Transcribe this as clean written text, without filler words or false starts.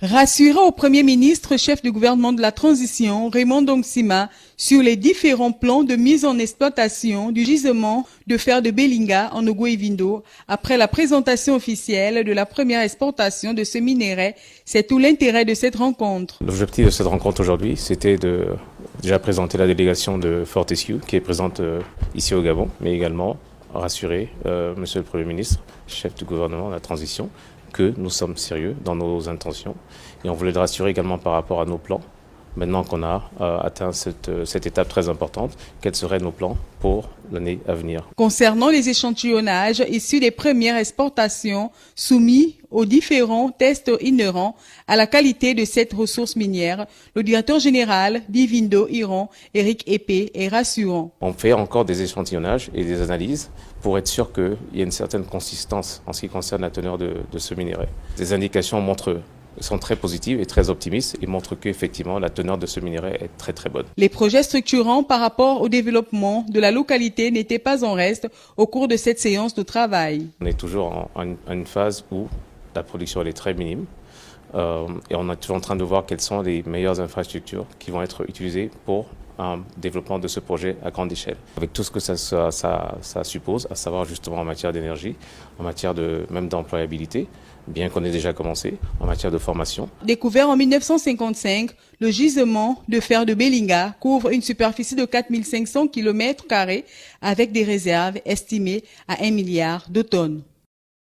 Rassurer au Premier ministre, chef du gouvernement de la transition, Raymond Dongsima, sur les différents plans de mise en exploitation du gisement de fer de Belinga en Ogooué-Vindo, après la présentation officielle de la première exportation de ce minerai, c'est tout l'intérêt de cette rencontre. L'objectif de cette rencontre aujourd'hui, c'était de déjà présenter la délégation de Fortescue qui est présente ici au Gabon, mais également rassurer Monsieur le Premier ministre, chef du gouvernement de la transition, que nous sommes sérieux dans nos intentions et on voulait le rassurer également par rapport à nos plans. Maintenant qu'on a atteint cette étape très importante, quels seraient nos plans pour l'année à venir? Concernant les échantillonnages issus des premières exportations soumis aux différents tests inhérents à la qualité de cette ressource minière, le directeur général d'Ivindo Iran, Eric Epé, est rassurant. On fait encore des échantillonnages et des analyses pour être sûr qu'il y a une certaine consistance en ce qui concerne la teneur de ce minerai. Les indications sont très positives et très optimistes et montrent qu'effectivement la teneur de ce minerai est très très bonne. Les projets structurants par rapport au développement de la localité n'étaient pas en reste au cours de cette séance de travail. On est toujours en une phase où la production elle est très minime et on est toujours en train de voir quelles sont les meilleures infrastructures qui vont être utilisées pour un développement de ce projet à grande échelle. Avec tout ce que ça suppose, à savoir justement en matière d'énergie, en matière même d'employabilité, bien qu'on ait déjà commencé, en matière de formation. Découvert en 1955, le gisement de fer de Belinga couvre une superficie de 4500 km² avec des réserves estimées à 1 milliard de tonnes.